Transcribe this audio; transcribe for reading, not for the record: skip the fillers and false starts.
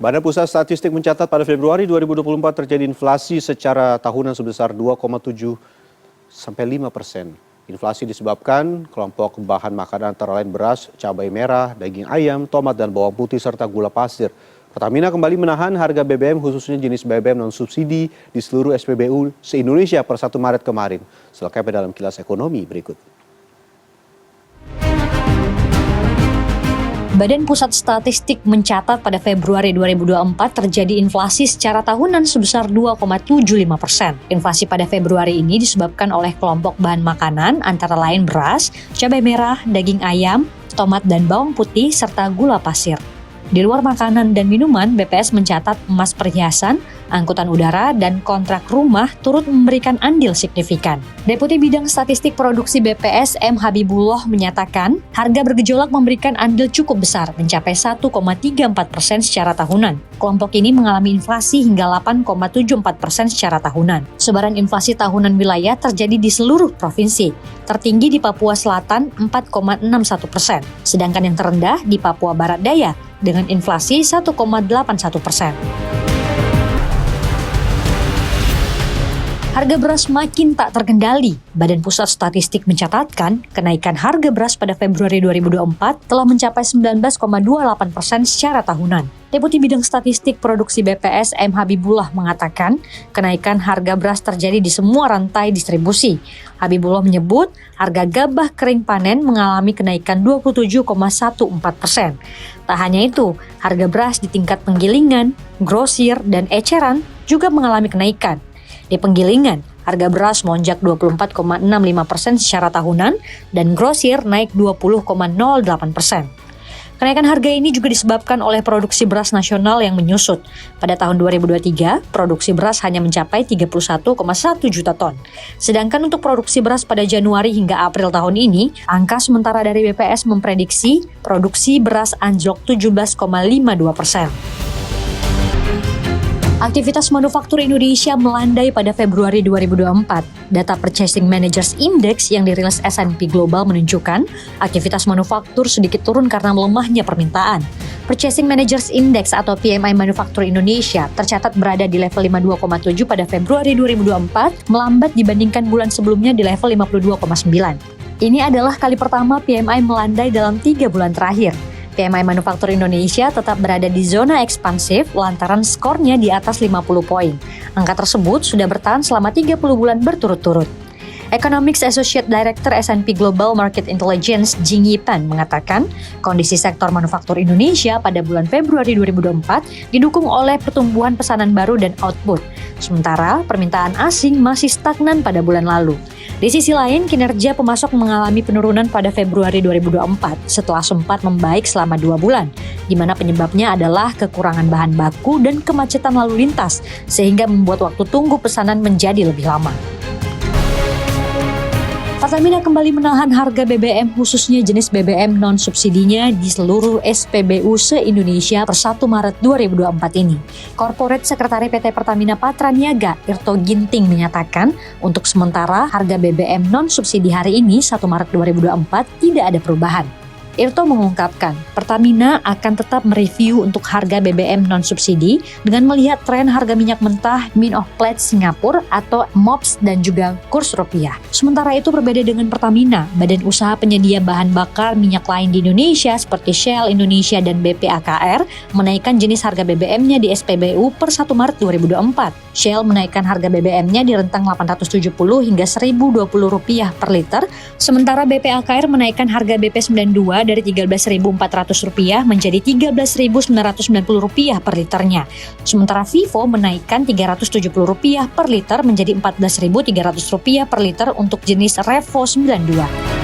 Badan Pusat Statistik mencatat pada Februari 2024 terjadi inflasi secara tahunan sebesar 2,7 sampai 5%. Inflasi disebabkan kelompok bahan makanan antara lain beras, cabai merah, daging ayam, tomat, dan bawang putih serta gula pasir. Pertamina kembali menahan harga BBM khususnya jenis BBM non-subsidi di seluruh SPBU se-Indonesia per 1 Maret kemarin. Selengkapnya dalam kilas ekonomi berikut. Badan Pusat Statistik mencatat pada Februari 2024 terjadi inflasi secara tahunan sebesar 2,75%. Inflasi pada Februari ini disebabkan oleh kelompok bahan makanan antara lain beras, cabai merah, daging ayam, tomat dan bawang putih, serta gula pasir. Di luar makanan dan minuman, BPS mencatat emas perhiasan, angkutan udara, dan kontrak rumah turut memberikan andil signifikan. Deputi Bidang Statistik Produksi BPS M. Habibullah menyatakan, harga bergejolak memberikan andil cukup besar, mencapai 1,34% secara tahunan. Kelompok ini mengalami inflasi hingga 8,74% secara tahunan. Sebaran inflasi tahunan wilayah terjadi di seluruh provinsi. Tertinggi di Papua Selatan 4,61%, sedangkan yang terendah di Papua Barat Daya dengan inflasi 1,81%. Harga beras makin tak terkendali. Badan Pusat Statistik mencatatkan kenaikan harga beras pada Februari 2024 telah mencapai 19,28% secara tahunan. Deputi Bidang Statistik Produksi BPS M. Habibullah mengatakan kenaikan harga beras terjadi di semua rantai distribusi. Habibullah menyebut harga gabah kering panen mengalami kenaikan 27,14%. Tak hanya itu, harga beras di tingkat penggilingan, grosir, dan eceran juga mengalami kenaikan. Di penggilingan, harga beras melonjak 24,65% secara tahunan dan grosir naik 20,08%. Kenaikan harga ini juga disebabkan oleh produksi beras nasional yang menyusut. Pada tahun 2023, produksi beras hanya mencapai 31,1 juta ton. Sedangkan untuk produksi beras pada Januari hingga April tahun ini, angka sementara dari BPS memprediksi produksi beras anjlok 17,52%. Aktivitas manufaktur Indonesia melandai pada Februari 2024. Data Purchasing Managers Index yang dirilis S&P Global menunjukkan aktivitas manufaktur sedikit turun karena melemahnya permintaan. Purchasing Managers Index atau PMI Manufaktur Indonesia tercatat berada di level 52,7 pada Februari 2024, melambat dibandingkan bulan sebelumnya di level 52,9. Ini adalah kali pertama PMI melandai dalam 3 bulan terakhir. PMI Manufaktur Indonesia tetap berada di zona ekspansif lantaran skornya di atas 50 poin. Angka tersebut sudah bertahan selama 30 bulan berturut-turut. Economics Associate Director S&P Global Market Intelligence Jing Yipan mengatakan kondisi sektor manufaktur Indonesia pada bulan Februari 2024 didukung oleh pertumbuhan pesanan baru dan output, sementara permintaan asing masih stagnan pada bulan lalu. Di sisi lain, kinerja pemasok mengalami penurunan pada Februari 2024 setelah sempat membaik selama 2 bulan, di mana penyebabnya adalah kekurangan bahan baku dan kemacetan lalu lintas, sehingga membuat waktu tunggu pesanan menjadi lebih lama. Pertamina kembali menahan harga BBM khususnya jenis BBM non-subsidinya di seluruh SPBU se-Indonesia per 1 Maret 2024 ini. Korporat Sekretari PT Pertamina Patraniaga, Irto Ginting menyatakan untuk sementara harga BBM non-subsidi hari ini 1 Maret 2024 tidak ada perubahan. Irto mengungkapkan, Pertamina akan tetap mereview untuk harga BBM non-subsidi dengan melihat tren harga minyak mentah Mean of Pledge Singapura atau MOPS dan juga kurs rupiah. Sementara itu berbeda dengan Pertamina, badan usaha penyedia bahan bakar minyak lain di Indonesia seperti Shell Indonesia dan BPAKR menaikkan jenis harga BBM-nya di SPBU per 1 Maret 2024. Shell menaikkan harga BBM-nya di rentang Rp870 hingga Rp1.020 per liter, sementara BPAKR menaikkan harga BP92 dari Rp13.400 menjadi Rp13.990 per liternya. Sementara Vivo menaikkan Rp370 per liter menjadi Rp14.300 per liter untuk jenis Revo 92.